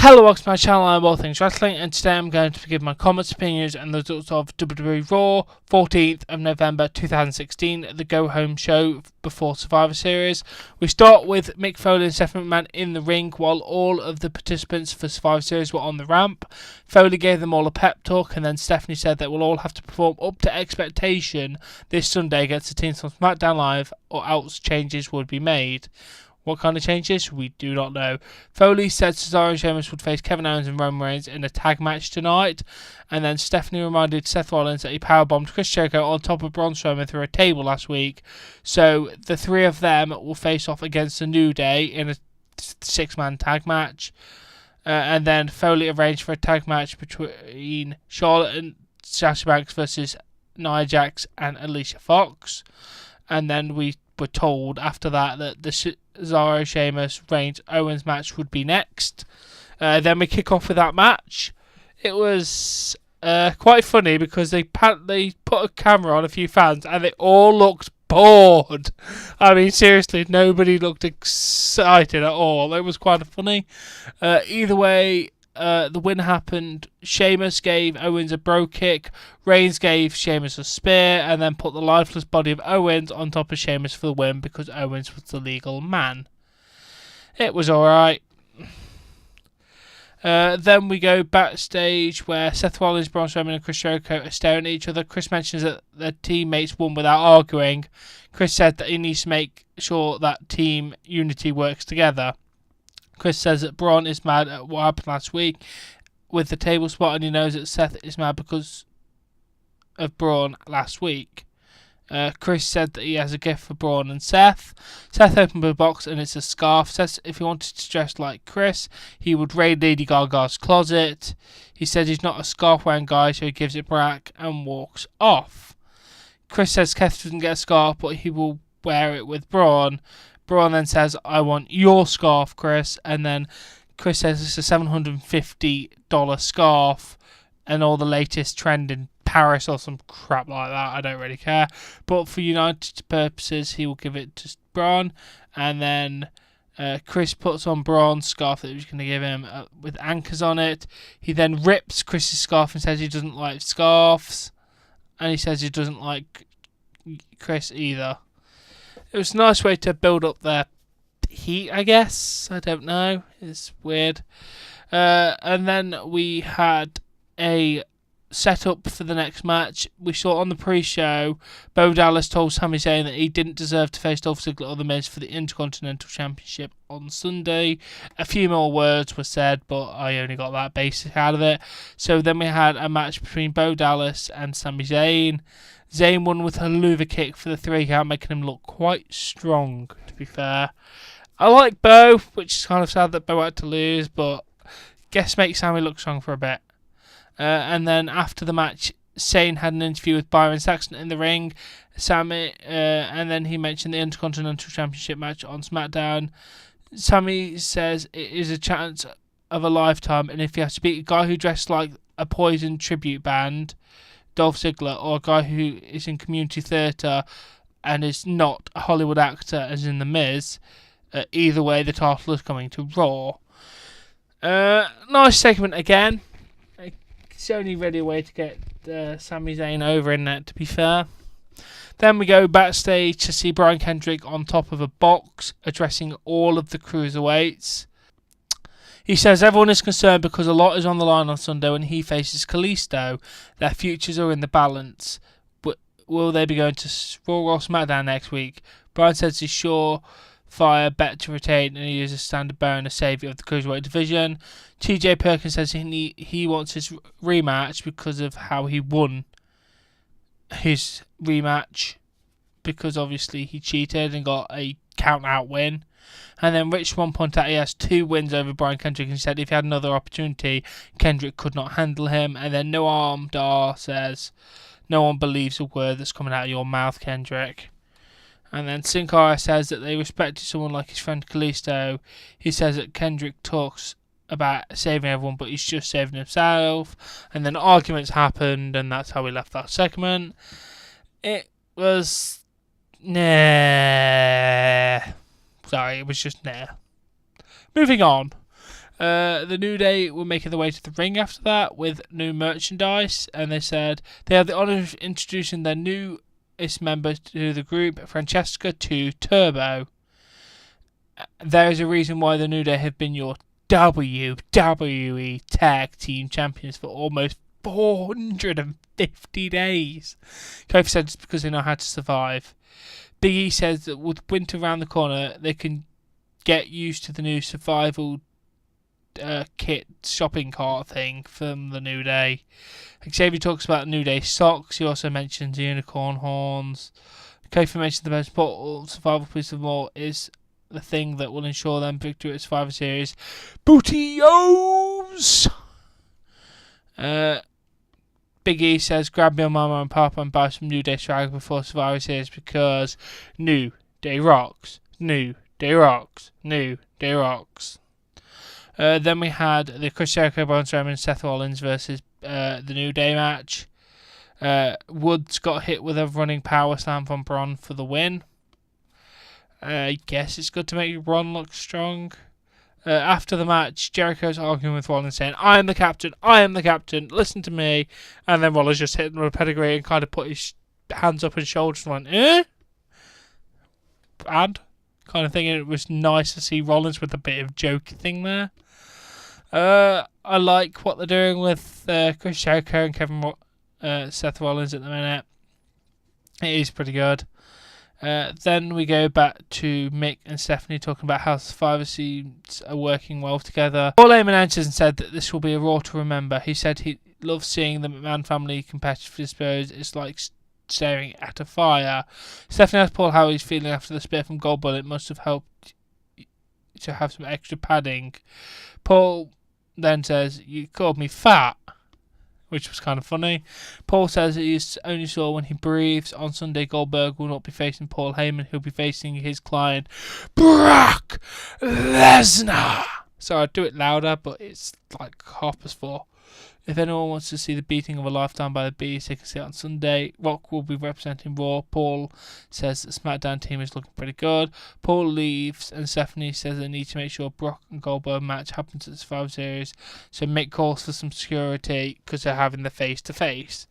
Hello, welcome to my channel, I'm All Things Wrestling, and today I'm going to give my comments, opinions, and the results of WWE Raw, 14th of November 2016, the go-home show before Survivor Series. We start with Mick Foley and Stephanie McMahon in the ring while all of the participants for Survivor Series were on the ramp. Foley gave them all a pep talk, and then Stephanie said that we'll all have to perform up to expectation this Sunday against the teams from SmackDown Live, or else changes would be made. What kind of changes? We do not know. Foley said Cesaro and Sheamus would face Kevin Owens and Roman Reigns in a tag match tonight. And then Stephanie reminded Seth Rollins that he powerbombed Chris Jericho on top of Braun Strowman through a table last week. So the three of them will face off against the New Day in a six-man tag match. And then Foley arranged for a tag match between Charlotte and Sasha Banks versus Nia Jax and Alicia Fox. And then we were told after that the Cesaro, Sheamus, Reigns, Owens match would be next. Then we kick off with that match. It was quite funny because they put a camera on a few fans and they all looked bored. I mean, seriously, nobody looked excited at all. It was quite funny. Either way, the win happened. Sheamus gave Owens a bro kick. Reigns gave Sheamus a spear and then put the lifeless body of Owens on top of Sheamus for the win because Owens was the legal man. It was alright. Then we go backstage where Seth Rollins, Braun Strowman and Chris Jericho are staring at each other. Chris mentions that their teammates won without arguing. Chris said that he needs to make sure that team unity works together. Chris says that Braun is mad at what happened last week with the table spot, and he knows that Seth is mad because of Braun last week. Chris said that he has a gift for Braun and Seth. Seth opened a box and it's a scarf. Says if he wanted to dress like Chris, he would raid Lady Gaga's closet. He said he's not a scarf wearing guy, so he gives it back and walks off. Chris says Seth doesn't get a scarf, but he will wear it with Braun. Braun then says, I want your scarf, Chris. And then Chris says it's a $750 scarf and all the latest trend in Paris or some crap like that. I don't really care. But for United purposes, he will give it to Braun. And then Chris puts on Braun's scarf that he was going to give him with anchors on it. He then rips Chris's scarf and says he doesn't like scarves. And he says he doesn't like Chris either. It was a nice way to build up their heat, I guess. I don't know. It's weird. And then we had a setup for the next match. We saw on the pre-show, Bo Dallas told Sami Zayn that he didn't deserve to face Dolph Ziggler or The Miz for the Intercontinental Championship on Sunday. A few more words were said, but I only got that basic out of it. So then we had a match between Bo Dallas and Sami Zayn. Zayn won with a Luva kick for the 3 count, making him look quite strong, to be fair. I like Bo, which is kind of sad that Bo had to lose, but guess make Sami look strong for a bit. And then after the match, Zayn had an interview with Byron Saxton in the ring. Sami, and then he mentioned the Intercontinental Championship match on SmackDown. Sami says it is a chance of a lifetime, and if he has to beat a guy who dressed like a Poison tribute band, Dolph Ziggler, or a guy who is in community theatre and is not a Hollywood actor as in The Miz, either way the title is coming to Raw. Nice segment again. It's only really a way to get Sami Zayn over in that, to be fair. Then we go backstage to see Brian Kendrick on top of a box addressing all of the cruiserweights. He says everyone is concerned because a lot is on the line on Sunday when he faces Kalisto. Their futures are in the balance. But will they be going to Raw or SmackDown next week? Brian says he's surefire bet to retain and he is a standard bearer and a saviour of the Cruiserweight division. TJ Perkins says he wants his rematch because of how he won his rematch, because obviously he cheated and got a count-out win. And then Rich Swann pointed out he has 2 wins over Brian Kendrick and said if he had another opportunity, Kendrick could not handle him. And then Noam Dar says, no one believes a word that's coming out of your mouth, Kendrick. And then Sin Cara says that they respected someone like his friend Kalisto. He says that Kendrick talks about saving everyone, but he's just saving himself. And then arguments happened, and that's how we left that segment. It was... nah. Sorry, it was just nah. Moving on. The New Day were making their way to the ring after that with new merchandise, and they said they had the honour of introducing their newest member to the group, Francesca 2 Turbo. There is a reason why the New Day have been your WWE Tag Team Champions for almost 450 days. Kofi said it's because they know how to survive. Big E says that with winter around the corner, they can get used to the new survival kit shopping cart thing from the New Day. Xavier talks about New Day socks. He also mentions unicorn horns. Kofi mentions the most important survival piece of all is the thing that will ensure them victory at Survivor Series. Booty-O's! Big E says, grab your mama and papa and buy some New Day swag before Survivor Series because New Day rocks. New Day rocks. New Day rocks. Then we had the Chris Jericho, Braun Strowman, Seth Rollins versus the New Day match. Woods got hit with a running power slam from Braun for the win. I guess it's good to make Braun look strong. After the match, Jericho's arguing with Rollins saying, I am the captain, listen to me. And then Rollins just hit him with a pedigree and kind of put his hands up his shoulders and went, and kind of thing. And it was nice to see Rollins with a bit of joke thing there. I like what they're doing with Chris Jericho and Seth Rollins at the minute. It is pretty good. Then we go back to Mick and Stephanie talking about how Survivor Series are working well together. Paul Heyman answers and said that this will be a Raw to remember. He said he loves seeing the McMahon family competitive spirit. It's like staring at a fire. Stephanie asked Paul how he's feeling after the spear from Goldberg. It must have helped to have some extra padding. Paul then says, you called me fat, which was kind of funny. Paul says he is only sure when he breathes. On Sunday, Goldberg will not be facing Paul Heyman. He'll be facing his client, Brock Lesnar. So I'd do it louder, but it's like 4:30. If anyone wants to see the beating of a lifetime by the Beast, they can see it on Sunday. Rock will be representing Raw. Paul says the SmackDown team is looking pretty good. Paul leaves, and Stephanie says they need to make sure Brock and Goldberg match happens at the Survivor Series. So Mick calls for some security because they're having the face-to-face.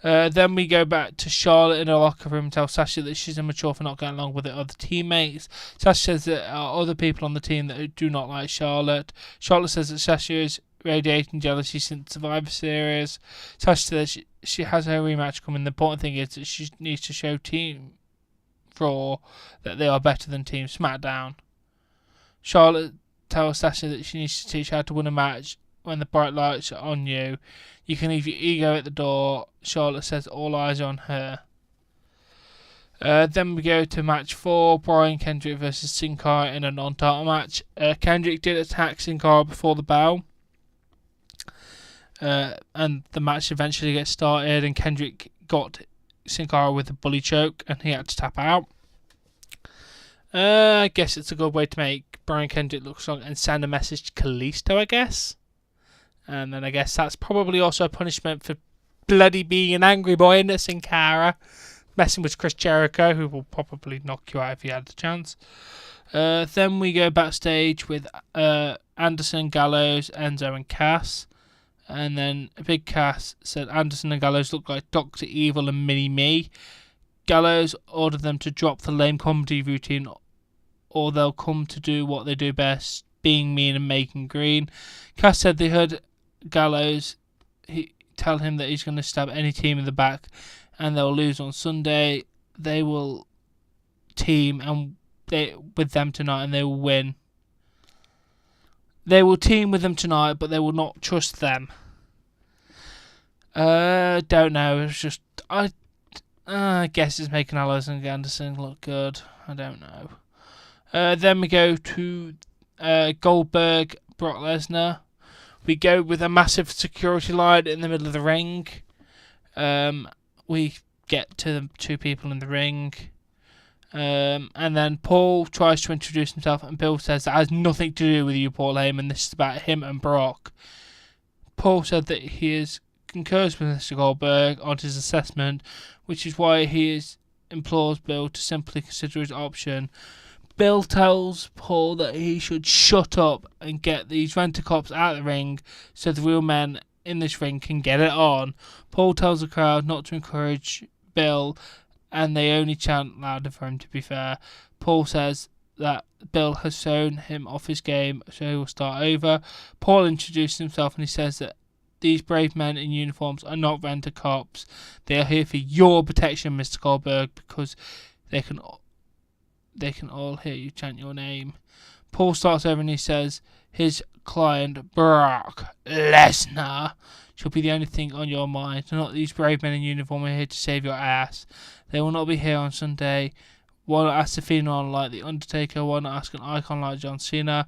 Then we go back to Charlotte in her locker room and tell Sasha that she's immature for not getting along with her other teammates. Sasha says that there are other people on the team that do not like Charlotte. Charlotte says that Sasha is radiating jealousy since Survivor Series. Sasha says she has her rematch coming. The important thing is that she needs to show Team Raw that they are better than Team SmackDown. Charlotte tells Sasha that she needs to teach her how to win a match when the bright lights are on you. You can leave your ego at the door. Charlotte says all eyes are on her. Then we go to match 4, Brian Kendrick versus Sin Cara in a non-title match. Kendrick did attack Sin Cara before the bell. And the match eventually gets started, and Kendrick got Sin Cara with a bully choke, and he had to tap out. I guess it's a good way to make Brian Kendrick look strong and send a message to Kalisto, I guess. And then I guess that's probably also a punishment for bloody being an angry boy in Sin Cara, messing with Chris Jericho, who will probably knock you out if he had the chance. Then we go backstage with Anderson, Gallows, Enzo, and Cass. And then Big Cass said Anderson and Gallows look like Dr. Evil and Mini-Me. Gallows ordered them to drop the lame comedy routine or they'll come to do what they do best, being mean and making green. Cass said they heard Gallows tell him that he's going to stab any team in the back and they'll lose on Sunday. They will team with them tonight and they will win. They will team with them tonight, but they will not trust them. Don't know. It's just I guess it's making Gallows and Anderson look good. I don't know. Then we go to Goldberg, Brock Lesnar. We go with a massive security line in the middle of the ring. We get to the two people in the ring. And then Paul tries to introduce himself, and Bill says that has nothing to do with you, Paul Heyman. This is about him and Brock. Paul said that he concurs with Mr. Goldberg on his assessment, which is why he implores Bill to simply consider his option. Bill tells Paul that he should shut up and get these rent-a-cops out of the ring so the real men in this ring can get it on. Paul tells the crowd not to encourage Bill, and they only chant louder for him, to be fair. Paul says that Bill has thrown him off his game, so he will start over. Paul introduces himself and he says that these brave men in uniforms are not rent-a-cops. They are here for your protection, Mr. Goldberg, because they can all hear you chant your name. Paul starts over and he says his client, Brock Lesnar, shall be the only thing on your mind. Not these brave men in uniform are here to save your ass. They will not be here on Sunday. Why not ask a phenom like The Undertaker? Why not ask an icon like John Cena?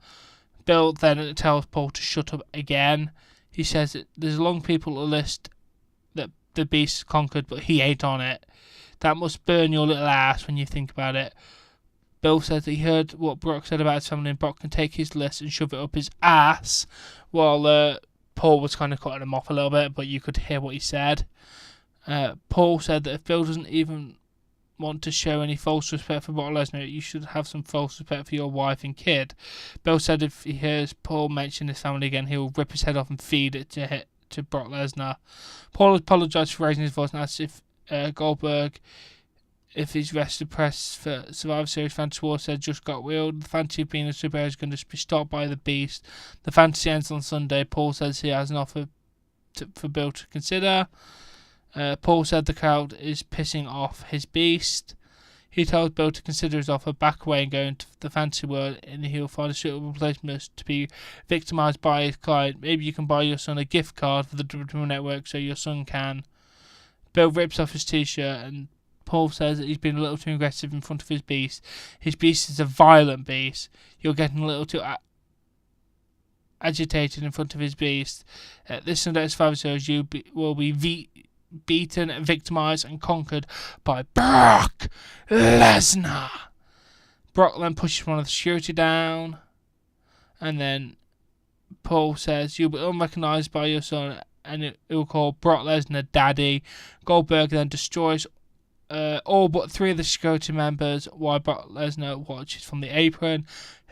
Bill then tells Paul to shut up again. He says that there's a long people list that the Beast conquered, but he ain't on it. That must burn your little ass when you think about it. Bill says that he heard what Brock said about his family, and Brock can take his list and shove it up his ass, while Paul was kind of cutting him off a little bit, but you could hear what he said. Paul said that if Bill doesn't even want to show any false respect for Brock Lesnar, you should have some false respect for your wife and kid. Bill said if he hears Paul mention his family again, he will rip his head off and feed it to Brock Lesnar. Paul apologised for raising his voice and asked if Goldberg, if his rested press for Survivor Series Fantasy War, said just got wheeled. The fantasy of being a superhero is going to be stopped by the Beast. The fantasy ends on Sunday. Paul says he has an offer for Bill to consider. Paul said the crowd is pissing off his Beast. He told Bill to consider his offer, back away and go into the fantasy world, and he'll find a suitable replacement to be victimised by his client. Maybe you can buy your son a gift card for the WWE Network so your son can. Bill rips off his t-shirt and Paul says that he's been a little too aggressive in front of his Beast. His Beast is a violent Beast. You're getting a little too agitated in front of his Beast. This Sunday's Survivor Series, you will be beaten, victimised and conquered by Brock Lesnar. Brock then pushes one of the security down, and then Paul says you'll be unrecognised by your son, and it will call Brock Lesnar Daddy. Goldberg then destroys all but 3 of the security members while Brock Lesnar watches from the apron,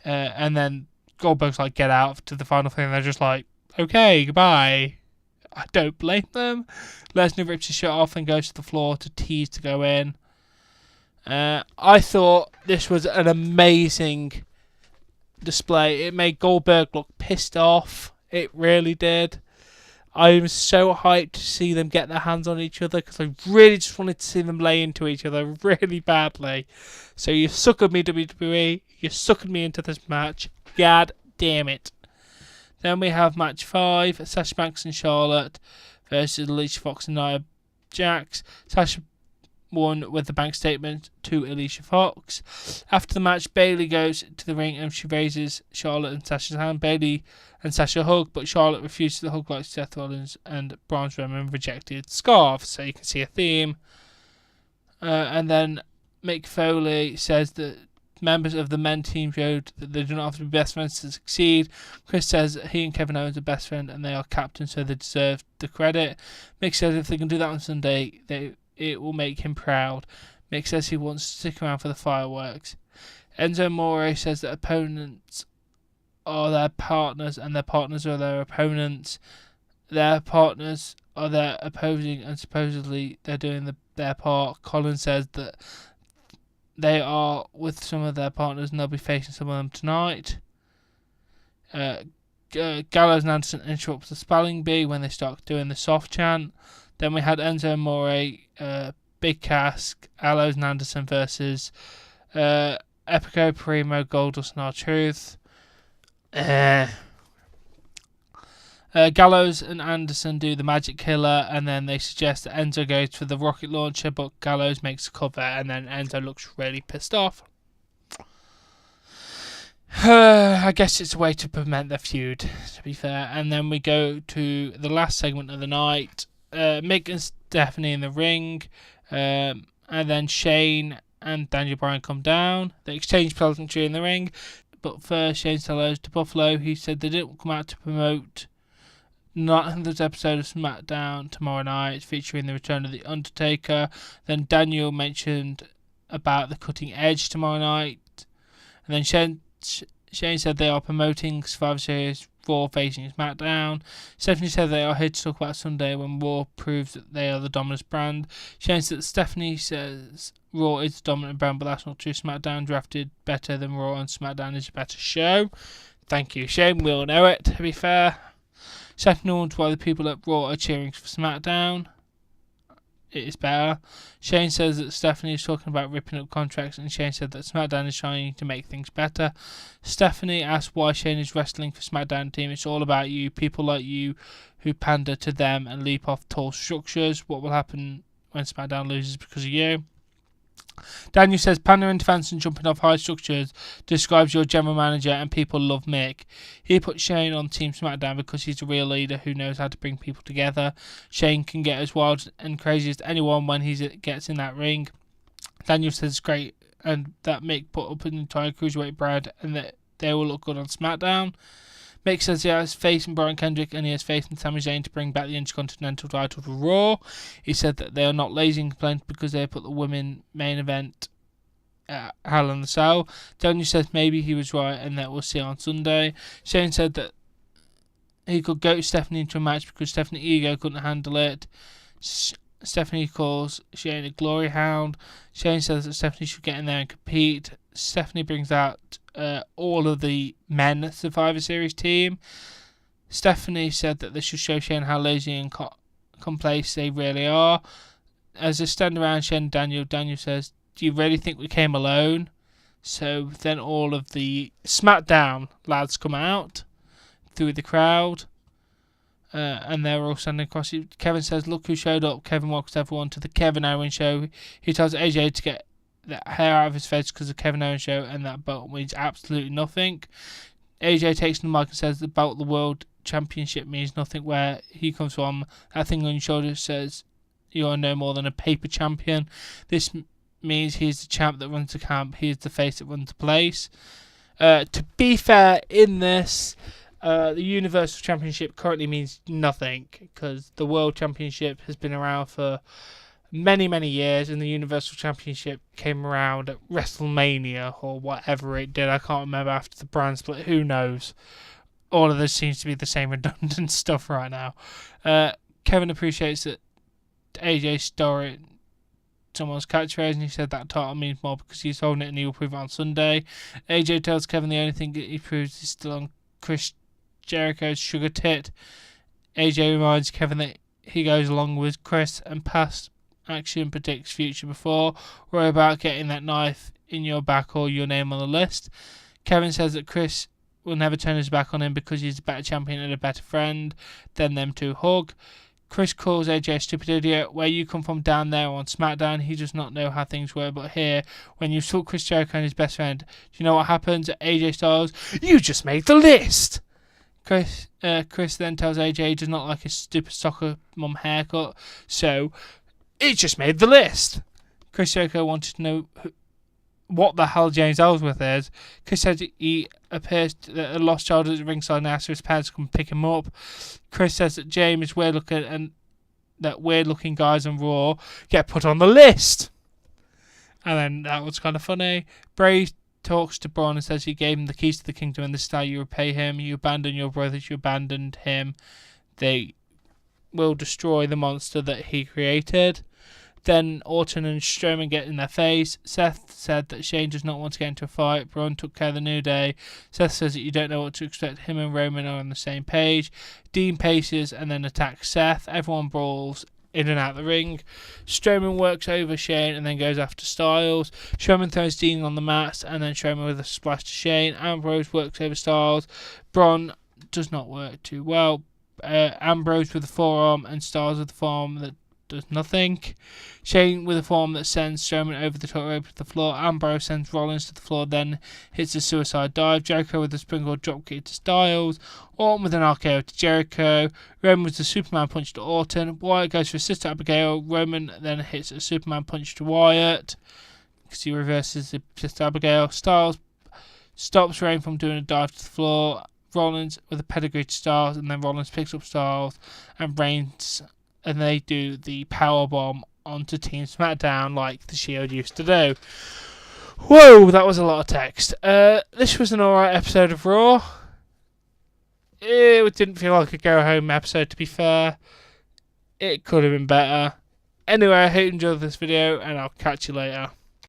and then Goldberg's like, get out to the final thing, and they're just like, okay, goodbye. I don't blame them. Lesnar rips his shirt off and goes to the floor to tease to go in. I thought this was an amazing display. It made Goldberg look pissed off. It really did. I was so hyped to see them get their hands on each other because I really just wanted to see them lay into each other really badly. So you suckered me, WWE. You suckered me into this match. God damn it. Then we have match 5, Sasha Banks and Charlotte versus Alicia Fox and Nia Jax. Sasha won with the bank statement to Alicia Fox. After the match, Bayley goes to the ring and she raises Charlotte and Sasha's hand. Bayley and Sasha hug, but Charlotte refuses to hug like Seth Rollins and Braun Strowman rejected Scarf. So you can see a theme. And then Mick Foley says that members of the men team showed that they do not have to be best friends to succeed. Chris says that he and Kevin Owens are best friends and they are captains, so they deserve the credit. Mick says if they can do that on Sunday, it will make him proud. Mick says he wants to stick around for the fireworks. Enzo Amore says that opponents are their partners and their partners are their opponents. Their partners are their opposing and supposedly they're doing their part. Colin says that they are with some of their partners and they'll be facing some of them tonight. Gallows and Anderson interrupts the spelling bee when they start doing the soft chant. Then we had Enzo Amore, Big Cass, Gallows and Anderson versus Epico, Primo, Goldust and R-Truth. Gallows and Anderson do the Magic Killer, and then they suggest that Enzo goes for the rocket launcher, but Gallows makes a cover, and then Enzo looks really pissed off. I guess it's a way to prevent the feud, to be fair. And then we go to the last segment of the night. Mick and Stephanie in the ring, and then Shane and Daniel Bryan come down. They exchange pleasantry in the ring, but first Shane said hello to Buffalo. He said they didn't come out to promote this episode of SmackDown tomorrow night, featuring the return of The Undertaker. Then Daniel mentioned about the Cutting Edge tomorrow night. And then Shane said they are promoting Survivor Series Raw facing SmackDown. Stephanie said they are here to talk about Sunday when Raw proves that they are the dominant brand. Shane said Stephanie says Raw is the dominant brand, but that's not true. SmackDown drafted better than Raw, and SmackDown is a better show. Thank you, Shane. We all know it, to be fair. Stephanie wonders why the people at Raw are cheering for SmackDown. It is better. Shane says that Stephanie is talking about ripping up contracts, and Shane said that SmackDown is trying to make things better. Stephanie asked why Shane is wrestling for SmackDown team. It's all about you, people like you who pander to them and leap off tall structures. What will happen when SmackDown loses because of you? Daniel says pandering to fans and jumping off high structures describes your general manager, and people love Mick. He put Shane on Team SmackDown because he's a real leader who knows how to bring people together. Shane can get as wild and crazy as anyone when he gets in that ring. Daniel says it's great and that Mick put up an entire cruiserweight brand and that they will look good on SmackDown. Mick says he has faith in Brian Kendrick and he has faith in Sami Zayn to bring back the Intercontinental title to Raw. He said that they are not lazy and complained because they put the women main event at Hell in the Cell. Daniel says maybe he was right and that we'll see on Sunday. Shane said that he could goat Stephanie into a match because Stephanie's ego couldn't handle it. Stephanie calls Shane a glory hound. Shane says that Stephanie should get in there and compete. Stephanie brings out all of the men Survivor Series team. Stephanie said that they should show Shane how lazy and commonplace they really are. As they stand around Shane and Daniel says, do you really think we came alone? So then all of the SmackDown lads come out through the crowd. And they're all standing across. Kevin says, look who showed up. Kevin welcomes everyone to the Kevin Owens show. He tells AJ to get that hair out of his face because of the Kevin Owens show, and that belt means absolutely nothing. AJ takes the mic and says the belt of the World Championship means nothing where he comes from. That thing on your shoulder says you are no more than a paper champion. This means he's the champ that runs the camp. He's the face that runs the place. To be fair, in this, the Universal Championship currently means nothing because the World Championship has been around for many, many years, and the Universal Championship came around at WrestleMania or whatever it did. I can't remember after the brand split. Who knows? All of this seems to be the same redundant stuff right now. Kevin appreciates that AJ stole someone's catchphrase, and he said that title means more because he's holding it and he will prove it on Sunday. AJ tells Kevin the only thing that he proves is still on Chris Jericho's sugar tit. AJ reminds Kevin that he goes along with Chris and past action predicts future before. Worry about getting that knife in your back or your name on the list. Kevin says that Chris will never turn his back on him because he's a better champion and a better friend. Then them two hug. Chris calls AJ a stupid idiot. Where you come from down there on SmackDown, he does not know how things were, but here, when you saw Chris Jericho and his best friend, do you know what happens? AJ Styles, you just made the list! Chris then tells AJ he does not like his stupid soccer mum haircut, so it just made the list. Chris Jericho wanted to know what the hell James Ellsworth is. Chris said he appears that a lost child at ringside and asks for his parents to come pick him up. Chris says that James is weird looking and that weird looking guys on Raw get put on the list. And then that was kind of funny. Bray talks to Braun and says he gave him the keys to the kingdom and this is how you repay him. You abandon your brothers, you abandoned him. They will destroy the monster that he created. Then Orton and Strowman get in their face. Seth said that Shane does not want to get into a fight. Braun took care of the New Day. Seth says that you don't know what to expect. Him and Roman are on the same page. Dean paces and then attacks Seth. Everyone brawls in and out the ring. Strowman works over Shane and then goes after Styles. Strowman throws Dean on the mats and then Strowman with a splash to Shane. Ambrose works over Styles. Braun does not work too well. Ambrose with a forearm and Styles with a forearm that does nothing. Shane with a forearm that sends Strowman over the top rope to the floor. Ambrose sends Rollins to the floor, then hits a suicide dive. Jericho with a springboard dropkick to Styles. Orton with an RKO to Jericho. Roman with a Superman punch to Orton. Wyatt goes for a Sister Abigail. Roman then hits a Superman punch to Wyatt because he reverses the Sister Abigail. Styles stops Reigns from doing a dive to the floor. Rollins with a pedigree to Styles, and then Rollins picks up Styles and Reigns, and they do the powerbomb onto Team SmackDown like the Shield used to do. Whoa, that was a lot of text. This was an alright episode of Raw. It didn't feel like a go-home episode, to be fair. It could have been better. Anyway, I hope you enjoyed this video, and I'll catch you later.